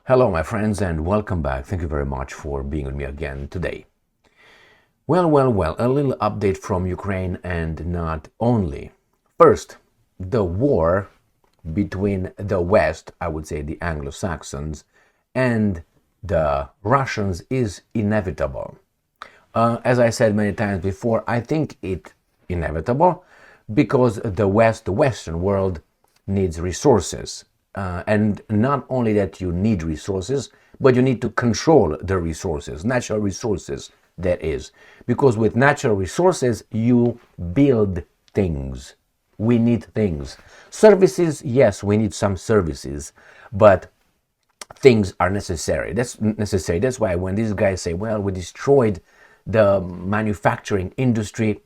Hello, my friends, and welcome back. Thank you very much for being with me again today. Well, a little update from Ukraine and not only. First, the war between the West, I would say the Anglo-Saxons, and the Russians is inevitable. As I said many times before, I think it's inevitable because the Western world needs resources. And not only that you need resources, but you need to control the resources, natural resources, that is. Because with natural resources, you build things. We need things. Services, yes, we need some services, but things are necessary. That's necessary. That's why when these guys say, well, we destroyed the manufacturing industry,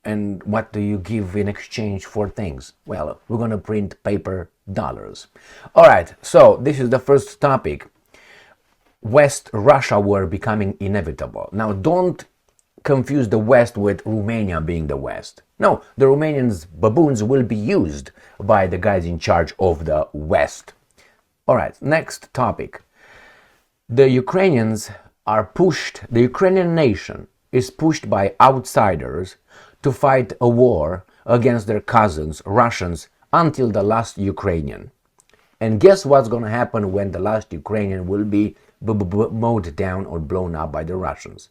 and what do you give in exchange for things? Well, we're going to print paper dollars. All right, so this is the first topic. West-Russia war becoming inevitable. Now, don't confuse the West with Romania being the West. No, the Romanians, baboons, will be used by the guys in charge of the West. All right, next topic. The Ukrainians are pushed, the Ukrainian nation is pushed by outsiders to fight a war against their cousins, Russians, until the last Ukrainian. And guess what's going to happen when the last Ukrainian will be mowed down or blown up by the Russians?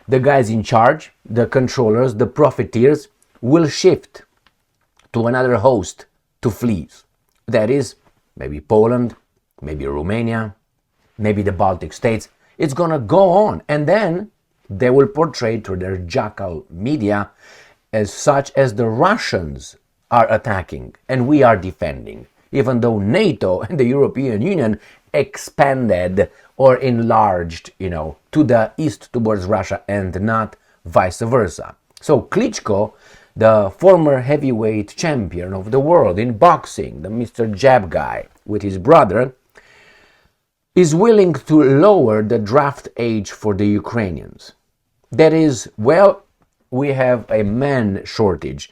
The guys in charge, the controllers, the profiteers will shift to another host to flee. That is, maybe Poland, maybe Romania, maybe the Baltic states. It's going to go on. And then they will portray to their jackal media as such as the Russians are attacking and we are defending, even though NATO and the European Union expanded or enlarged, to the east towards Russia and not vice versa. So Klitschko, the former heavyweight champion of the world in boxing, the Mr. Jab guy with his brother, is willing to lower the draft age for the Ukrainians. That is, well, we have a man shortage.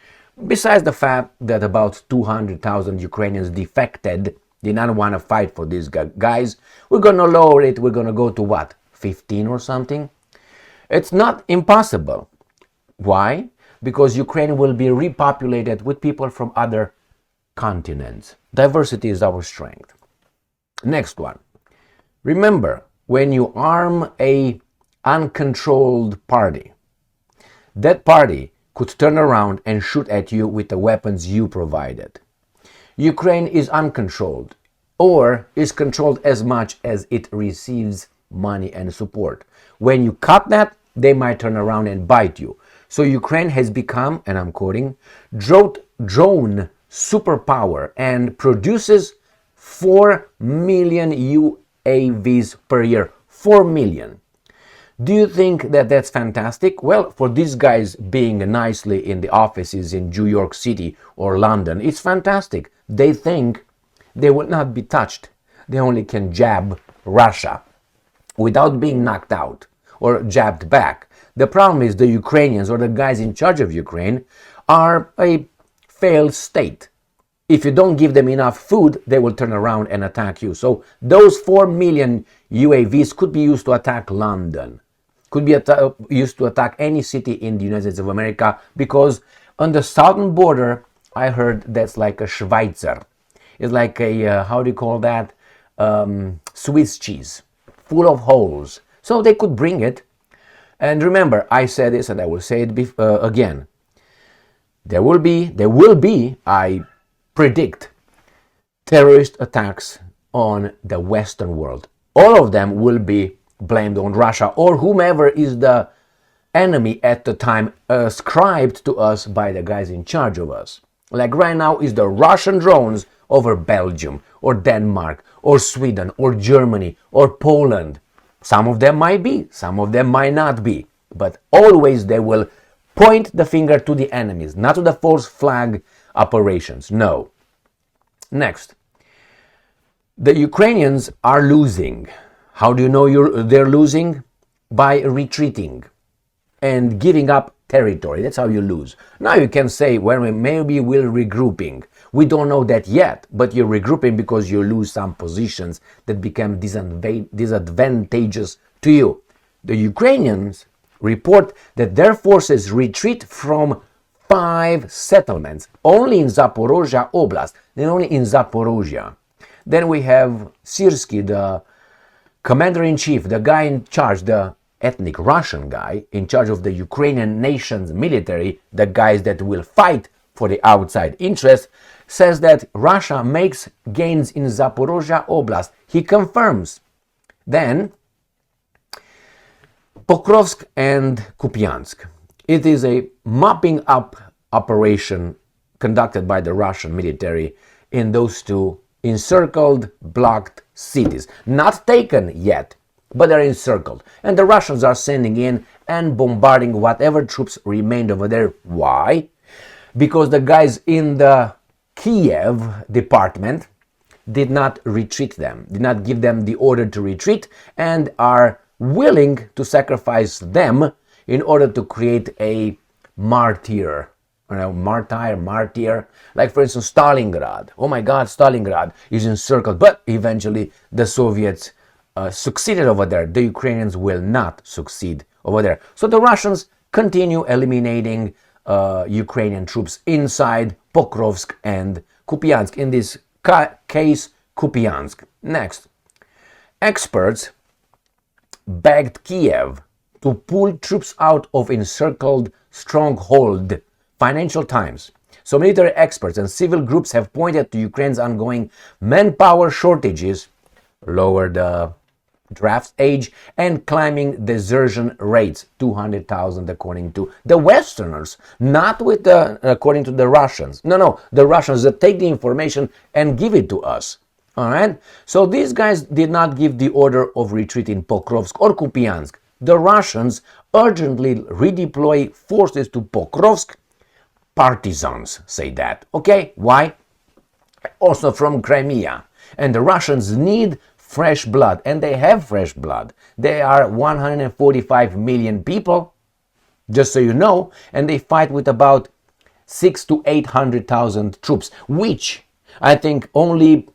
Besides the fact that about 200,000 Ukrainians defected, did not want to fight for these guys, we're going to lower it. We're going to go to what, 15 or something? It's not impossible. Why? Because Ukraine will be repopulated with people from other continents. Diversity is our strength. Next one. Remember, when you arm a uncontrolled party, that party could turn around and shoot at you with the weapons you provided. Ukraine is uncontrolled, or is controlled as much as it receives money and support. When you cut that, they might turn around and bite you. So Ukraine has become, and I'm quoting, drone superpower and produces 4 million UAVs per year. 4 million. Do you think that that's fantastic? Well, for these guys being nicely in the offices in New York City or London, it's fantastic. They think they will not be touched. They only can jab Russia without being knocked out or jabbed back. The problem is the Ukrainians or the guys in charge of Ukraine are a failed state. If you don't give them enough food, they will turn around and attack you. So those 4 million UAVs could be used to attack London. Could be used to attack any city in the United States of America, because on the southern border, I heard that's like a Schweizer. It's like a, how do you call that? Swiss cheese, full of holes. So they could bring it. And remember, I said this and I will say it again. There will be, I predict, terrorist attacks on the Western world. All of them will be blamed on Russia or whomever is the enemy at the time ascribed to us by the guys in charge of us. Like right now is the Russian drones over Belgium or Denmark or Sweden or Germany or Poland. Some of them might be, some of them might not be, but always they will point the finger to the enemies, not to the false flag operations. No. Next. The Ukrainians are losing. How do you know they're losing? By retreating and giving up territory. That's how you lose. Now you can say, well, maybe we're regrouping. We don't know that yet, but you're regrouping because you lose some positions that become disadvantageous to you. The Ukrainians report that their forces retreat from 5 settlements, only in Zaporizhzhia Oblast, and only in Zaporizhzhia. Then we have Syrskyi, the commander-in-chief, the guy in charge, the ethnic Russian guy in charge of the Ukrainian nation's military, the guys that will fight for the outside interest, says that Russia makes gains in Zaporizhzhia Oblast. He confirms. Then Pokrovsk and Kupyansk. It is a mopping up operation conducted by the Russian military in those two encircled, blocked cities. Not taken yet, but they're encircled. And the Russians are sending in and bombarding whatever troops remained over there. Why? Because the guys in the Kiev department did not retreat them, did not give them the order to retreat, and are willing to sacrifice them in order to create a martyr, like for instance Stalingrad. Oh my God, Stalingrad is encircled, but eventually the Soviets succeeded over there. The Ukrainians will not succeed over there. So the Russians continue eliminating Ukrainian troops inside Pokrovsk and Kupyansk. In this case, Kupyansk. Next, experts begged Kiev to pull troops out of encircled stronghold. Financial Times. So military experts and civil groups have pointed to Ukraine's ongoing manpower shortages, lower the draft age, and climbing desertion rates, 200,000 according to the Westerners, not with according to the Russians. No, the Russians that take the information and give it to us. All right? So these guys did not give the order of retreat in Pokrovsk or Kupyansk. The Russians urgently redeploy forces to Pokrovsk. Partisans say that. Okay, why? Also from Crimea. And the Russians need fresh blood, and they have fresh blood. They are 145 million people, just so you know, and they fight with about 600,000 to 800,000 troops, which I think only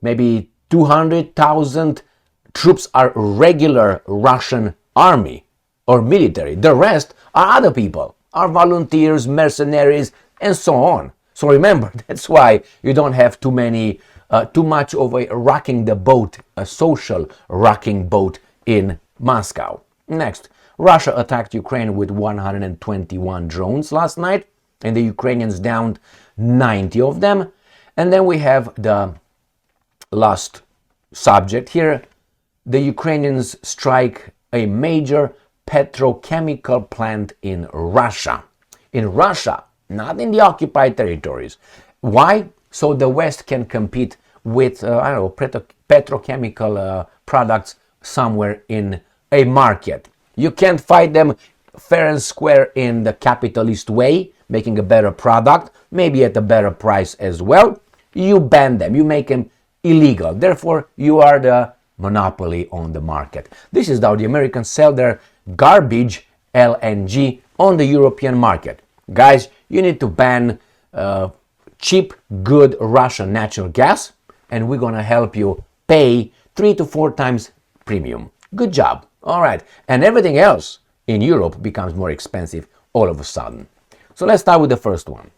maybe 200,000 troops are regular Russian army or military. The rest are other people, are volunteers, mercenaries, and so on. So remember, that's why you don't have too much of a rocking the boat, a social rocking boat in Moscow. Next, Russia attacked Ukraine with 121 drones last night, and the Ukrainians downed 90 of them. And then we have the last subject here. The Ukrainians strike a major petrochemical plant in Russia. In Russia, not in the occupied territories. Why? So the West can compete with, petrochemical products somewhere in a market. You can't fight them fair and square in the capitalist way, making a better product, maybe at a better price as well. You ban them, you make them illegal. Therefore, you are the monopoly on the market. This is how the Americans sell their garbage LNG on the European market. Guys, you need to ban cheap, good Russian natural gas, and we're gonna help you pay 3 to 4 times premium. Good job. All right. And everything else in Europe becomes more expensive all of a sudden. So let's start with the first one.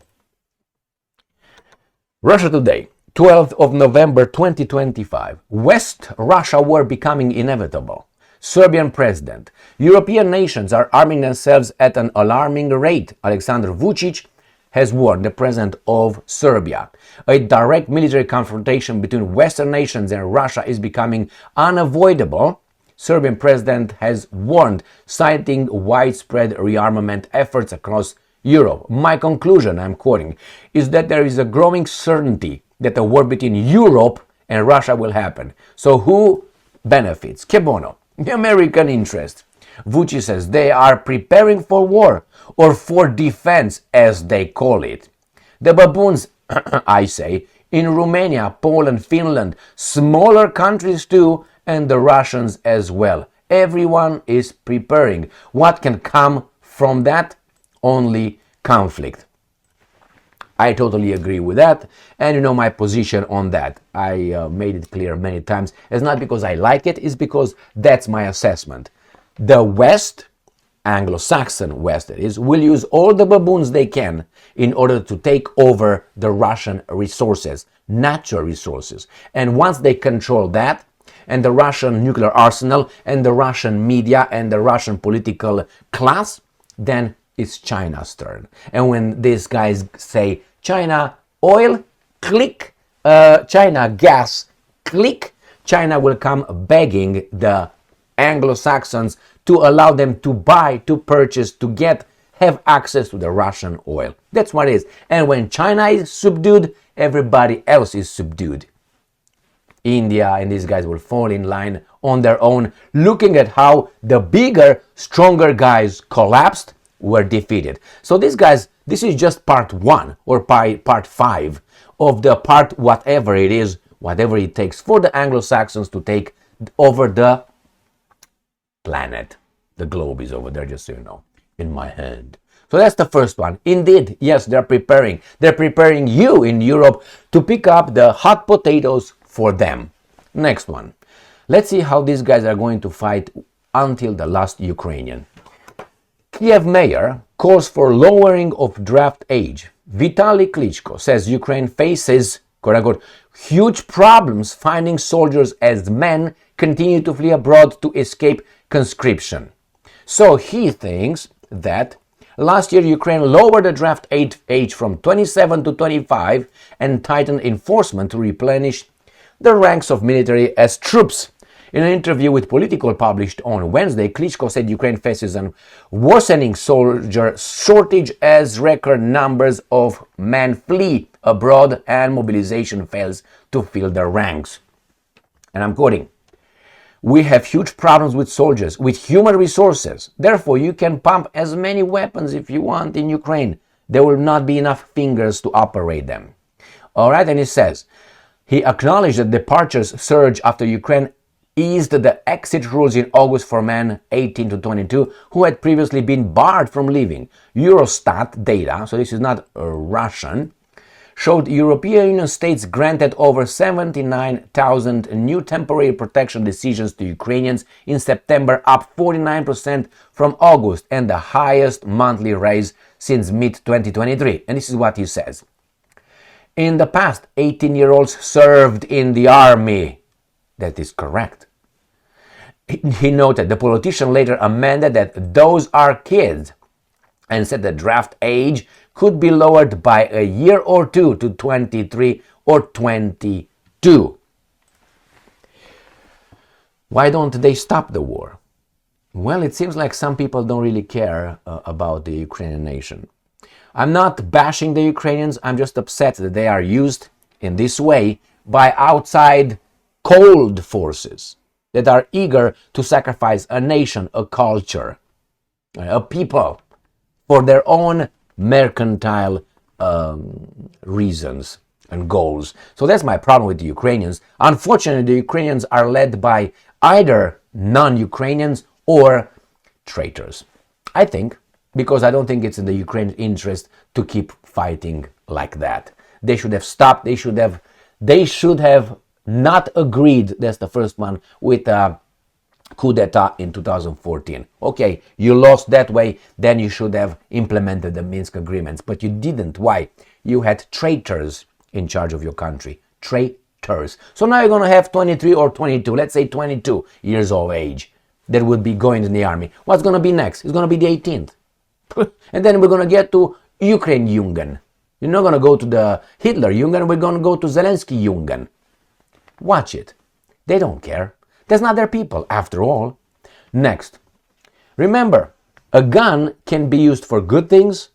Russia Today, 12th of November 2025. West-RUS War becoming inevitable. Serbian president. European nations are arming themselves at an alarming rate. Alexander Vučić has warned the president of Serbia. A direct military confrontation between Western nations and Russia is becoming unavoidable. Serbian president has warned, citing widespread rearmament efforts across Europe. My conclusion, I'm quoting, is that there is a growing certainty that a war between Europe and Russia will happen. So who benefits? Que bono? The American interest. Vučić says they are preparing for war, or for defense as they call it. The baboons, I say, in Romania, Poland, Finland, smaller countries too, and the Russians as well. Everyone is preparing. What can come from that? only conflict. I totally agree with that, and you know my position on that. I made it clear many times. It's not because I like it, it's because that's my assessment. The West, Anglo-Saxon West that is, will use all the baboons they can in order to take over the Russian resources, natural resources. And once they control that, and the Russian nuclear arsenal, and the Russian media, and the Russian political class, then it's China's turn. And when these guys say China oil, click, China gas, click, China will come begging the Anglo-Saxons to allow them to buy, to purchase, to have access to the Russian oil. That's what it is. And when China is subdued, everybody else is subdued. India and these guys will fall in line on their own, looking at how the bigger, stronger guys collapsed, were defeated. So these guys, this is just part 1 or part 5 of the part whatever it is, whatever it takes for the Anglo-Saxons to take over the planet. The globe is over there, just so you know, in my hand. So that's the first one. Indeed, yes, they're preparing. They're preparing you in Europe to pick up the hot potatoes for them. Next one. Let's see how these guys are going to fight until the last Ukrainian. Kiev mayor calls for lowering of draft age. Vitaly Klitschko says Ukraine faces, quote unquote, huge problems finding soldiers as men continue to flee abroad to escape conscription. So he thinks that last year Ukraine lowered the draft age from 27 to 25 and tightened enforcement to replenish the ranks of military as troops. In an interview with Politico published on Wednesday, Klitschko said Ukraine faces a worsening soldier shortage as record numbers of men flee abroad and mobilization fails to fill their ranks. And I'm quoting, "We have huge problems with soldiers, with human resources. Therefore, you can pump as many weapons if you want in Ukraine. There will not be enough fingers to operate them." All right, and he says, he acknowledged that departures surged after Ukraine eased the exit rules in August for men 18 to 22 who had previously been barred from leaving. Eurostat data, so this is not Russian, showed European Union states granted over 79,000 new temporary protection decisions to Ukrainians in September, up 49% from August, and the highest monthly raise since mid-2023. And this is what he says. In the past, 18-year-olds served in the army. That is correct. He noted the politician later amended that those are kids and said the draft age could be lowered by a year or two to 23 or 22. Why don't they stop the war? Well, it seems like some people don't really care about the Ukrainian nation. I'm not bashing the Ukrainians, I'm just upset that they are used in this way by outside cold forces that are eager to sacrifice a nation, a culture, a people for their own mercantile reasons and goals. So that's my problem with the Ukrainians. Unfortunately, the Ukrainians are led by either non-Ukrainians or traitors. I think, because I don't think it's in the Ukrainian interest to keep fighting like that. They should have stopped. They should have not agreed, that's the first one, with coup d'etat in 2014. Okay, you lost that way, then you should have implemented the Minsk agreements, but you didn't. Why? You had traitors in charge of your country. Traitors. So now you're going to have 23 or 22, let's say 22 years of age that would be going in the army. What's going to be next? It's going to be the 18th. And then we're going to get to Ukraine Jungen. You're not going to go to the Hitler Jungen, we're going to go to Zelensky Jungen. Watch it. They don't care. That's not their people, after all. Next. Remember, a gun can be used for good things,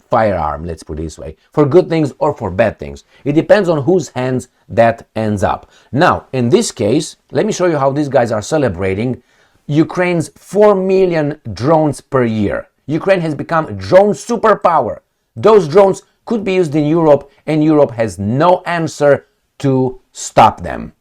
firearm, let's put it this way, for good things or for bad things. It depends on whose hands that ends up. Now, in this case, let me show you how these guys are celebrating Ukraine's 4 million drones per year. Ukraine has become a drone superpower. Those drones could be used in Europe, and Europe has no answer to stop them.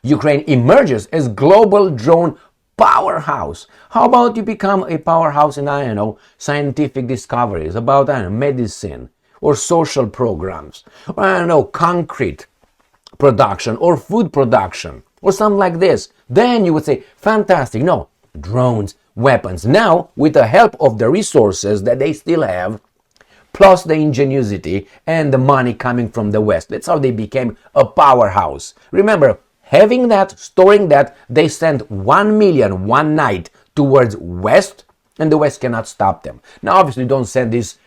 Ukraine emerges as global drone Powerhouse. How about you become a powerhouse in, I don't know, scientific discoveries about, I don't know, medicine or social programs, or I don't know, concrete production or food production or something like this. Then you would say, fantastic. No, drones, weapons. Now, with the help of the resources that they still have, plus the ingenuity and the money coming from the West. That's how they became a powerhouse. Remember, having that, storing that, they sent 1 million one night towards West, and the West cannot stop them. Now, obviously, don't send these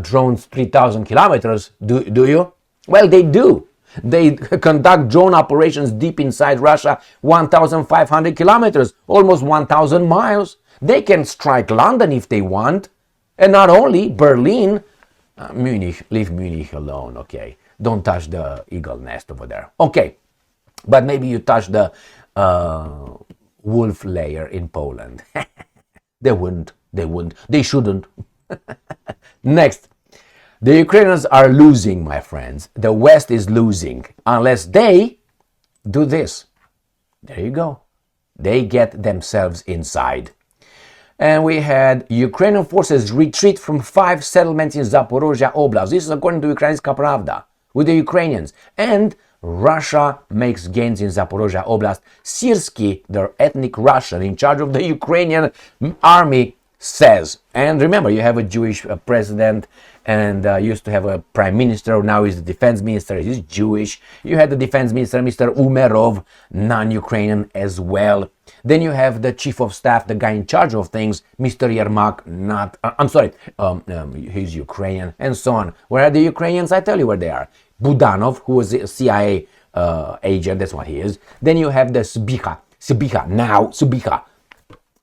drones 3,000 kilometers, do you? Well, they do. They conduct drone operations deep inside Russia, 1,500 kilometers, almost 1,000 miles. They can strike London if they want. And not only Berlin, Munich, leave Munich alone, okay? Don't touch the eagle nest over there. Okay, but maybe you touch the wolf lair in Poland. They wouldn't, they shouldn't. Next. The Ukrainians are losing, my friends. The West is losing unless they do this. There you go. They get themselves inside. And we had Ukrainian forces retreat from 5 settlements in Zaporizhzhia Oblast. This is according to Ukrainska Pravda with the Ukrainians. And Russia makes gains in Zaporizhzhia Oblast. Syrskyi, their ethnic Russian in charge of the Ukrainian army, says. And remember, you have a Jewish president and used to have a prime minister. Now he's the defense minister. He's Jewish. You had the defense minister, Mr. Umerov, non-Ukrainian as well. Then you have the chief of staff, the guy in charge of things, Mr. Yermak, he's Ukrainian, and so on. Where are the Ukrainians? I tell you where they are. Budanov, who was a CIA agent, that's what he is. Then you have the Sybiha,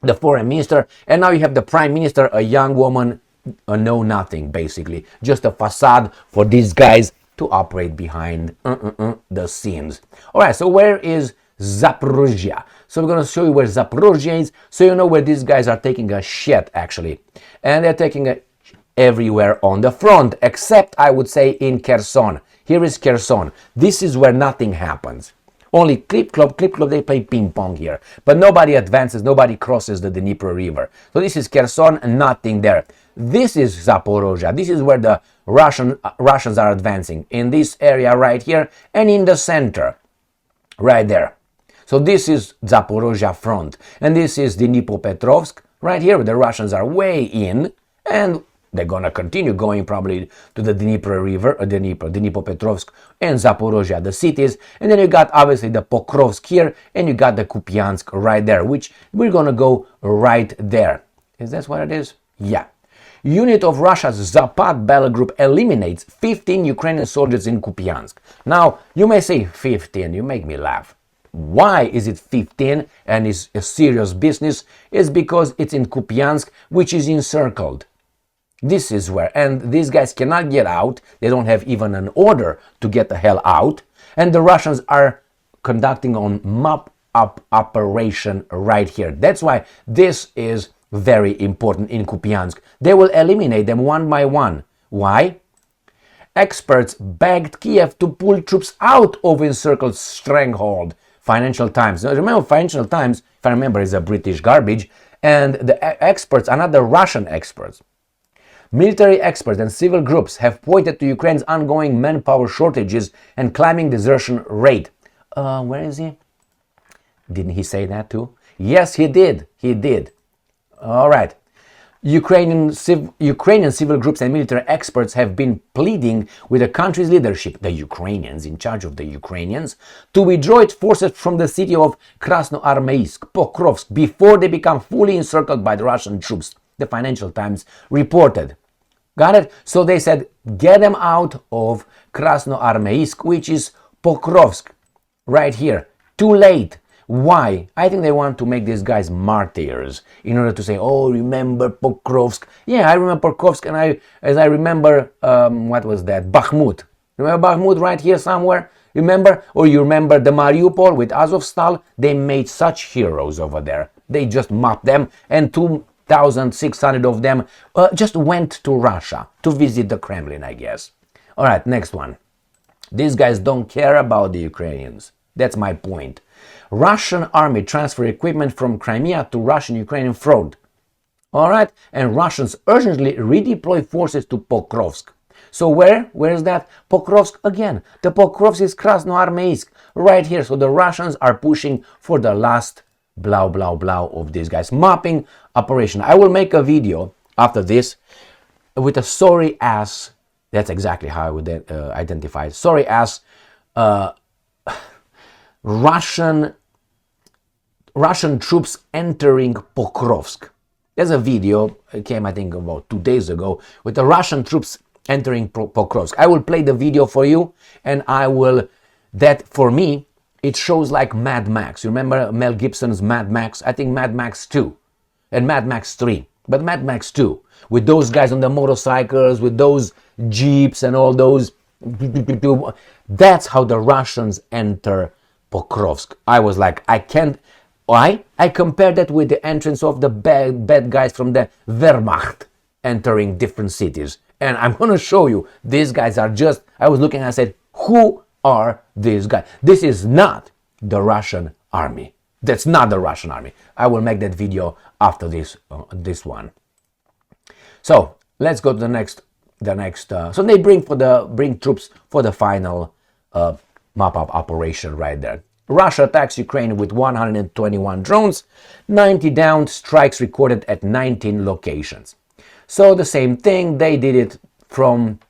the foreign minister, and now you have the prime minister, a young woman, know nothing basically, just a facade for these guys to operate behind the scenes. All right, so where is Zaporizhzhia? So we're going to show you where Zaporizhzhia is, so you know where these guys are taking a shit actually, and they're taking it everywhere on the front, except I would say in Kherson. Here is Kherson. This is where nothing happens. Only clip-clop, they play ping-pong here. But nobody advances, nobody crosses the Dnieper River. So this is Kherson, nothing there. This is Zaporizhzhia. This is where the Russians are advancing. In this area right here and in the center. Right there. So this is Zaporizhzhia front. And this is Dnipropetrovsk. Right here where the Russians are way in. And they're going to continue going probably to the Dnieper River, Dnipropetrovsk and Zaporizhzhia, the cities. And then you got obviously the Pokrovsk here and you got the Kupyansk right there, which we're going to go right there. Is that what it is? Yeah. Unit of Russia's Zapad Battlegroup eliminates 15 Ukrainian soldiers in Kupyansk. Now, you may say 15, you make me laugh. Why is it 15 and is a serious business? It's because it's in Kupyansk, which is encircled. This is where, and these guys cannot get out. They don't have even an order to get the hell out. And the Russians are conducting on mop-up operation right here. That's why this is very important in Kupyansk. They will eliminate them one by one. Why? Experts begged Kiev to pull troops out of encircled stronghold. Financial Times. Now, remember, Financial Times, if I remember, is a British garbage. And the experts are not the Russian experts. Military experts and civil groups have pointed to Ukraine's ongoing manpower shortages and climbing desertion rate. Where is he? Didn't he say that too? Yes, he did. He did. All right. Ukrainian civil groups and military experts have been pleading with the country's leadership, the Ukrainians, in charge of the Ukrainians, to withdraw its forces from the city of Krasnoarmeysk, Pokrovsk, before they become fully encircled by the Russian troops, the Financial Times reported. Got it? So they said, get them out of Krasnoarmeysk, which is Pokrovsk, right here. Too late. Why? I think they want to make these guys martyrs in order to say, oh, remember Pokrovsk? Yeah, I remember Pokrovsk, and as I remember, what was that? Bakhmut. Remember Bakhmut right here somewhere? Remember? Or you remember the Mariupol with Azovstal? They made such heroes over there. They just mopped them, and 2,600 of them just went to Russia to visit the Kremlin, I guess. All right, next one. These guys don't care about the Ukrainians. That's my point. Russian army transfer equipment from Crimea to Russian-Ukrainian front. All right, and Russians urgently redeploy forces to Pokrovsk. So where is that? Pokrovsk again. The Pokrovsk is Krasnoarmeysk, right here. So the Russians are pushing for the last blah blah blah of these guys. Mapping operation. I will make a video after this with a sorry ass. That's exactly how I would identify it. Sorry ass Russian troops entering Pokrovsk. There's a video, it came I think about 2 days ago, with the Russian troops entering Pokrovsk. I will play the video for you, and that for me, it shows like Mad Max. You remember Mel Gibson's Mad Max? I think Mad Max 2 and Mad Max 3, but Mad Max 2, with those guys on the motorcycles, with those jeeps and all those. That's how the Russians enter Pokrovsk. I was like, I can't. Why? I compared that with the entrance of the bad guys from the Wehrmacht entering different cities. And I'm going to show you, these guys are just, I was looking and I said, who are these guys? This is not the Russian army. That's not the Russian army. I will make that video after this one. So let's go to the next. So they bring troops for the final mop-up operation right there. Russia attacks Ukraine with 121 drones, 90 downed, strikes recorded at 19 locations. So the same thing, they did it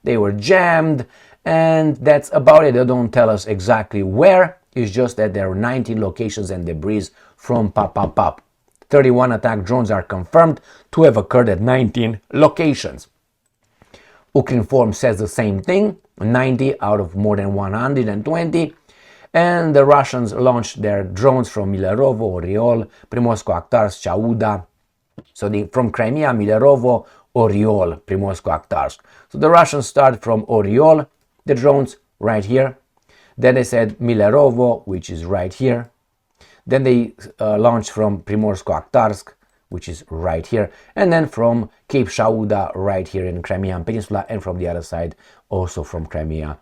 they were jammed, and that's about it. They don't tell us exactly where, it's just that there are 19 locations and debris from pop. 31 attack drones are confirmed to have occurred at 19 locations. Ukrinform says the same thing, 90 out of more than 120. And the Russians launched their drones from Milerovo, Oriol, Primorsko-Akhtarsk, Chauda. So from Crimea, Milerovo, Oriol, Primorsko-Akhtarsk. So the Russians start from Oriol, the drones right here. Then they said Milerovo, which is right here. Then they launched from Primorsko-Akhtarsk, which is right here. And then from Cape Chauda, right here in Crimean Peninsula. And from the other side, also from Crimean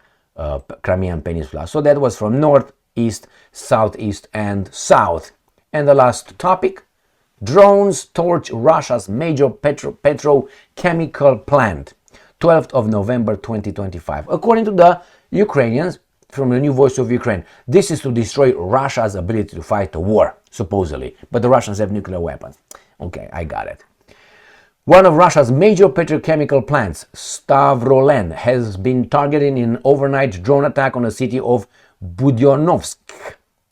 Peninsula. So that was from north, east, southeast, and south. And the last topic, drones torch Russia's major petrochemical plant, 12th of November 2025. According to the Ukrainians, from the new Voice of Ukraine, this is to destroy Russia's ability to fight a war, supposedly. But the Russians have nuclear weapons. Okay, I got it. One of Russia's major petrochemical plants, Stavrolen, has been targeted in an overnight drone attack on the city of Budyonovsk,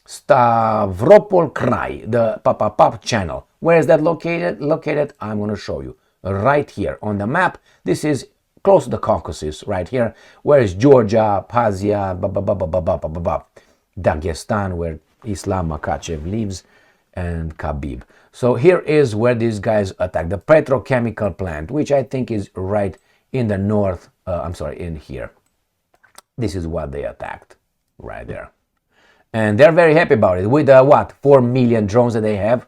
Stavropol Krai, the Pap channel. Where is that located? I'm going to show you. Right here on the map. This is close to the Caucasus, right here. Where is Georgia, Abkhazia, Dagestan, where Islam Makachev lives, and Khabib. So here is where these guys attack the petrochemical plant, which I think is right in the north. In here. This is what they attacked right there. And they're very happy about it. With 4 million drones that they have.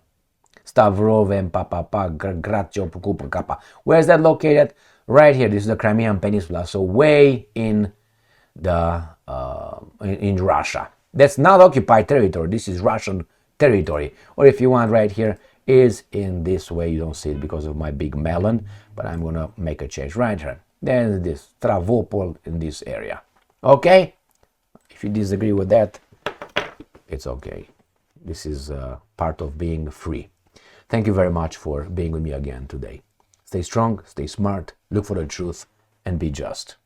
Stavrov and Gratcho, Kupyansk. Where is that located? Right here. This is the Crimean Peninsula. So way in in Russia. That's not occupied territory. This is Russian territory. Or if you want, right here is in this way. You don't see it because of my big melon, but I'm gonna make a change right here. Then this Stavropol in this area. Okay? If you disagree with that, it's okay. This is part of being free. Thank you very much for being with me again today. Stay strong, stay smart, look for the truth, and be just.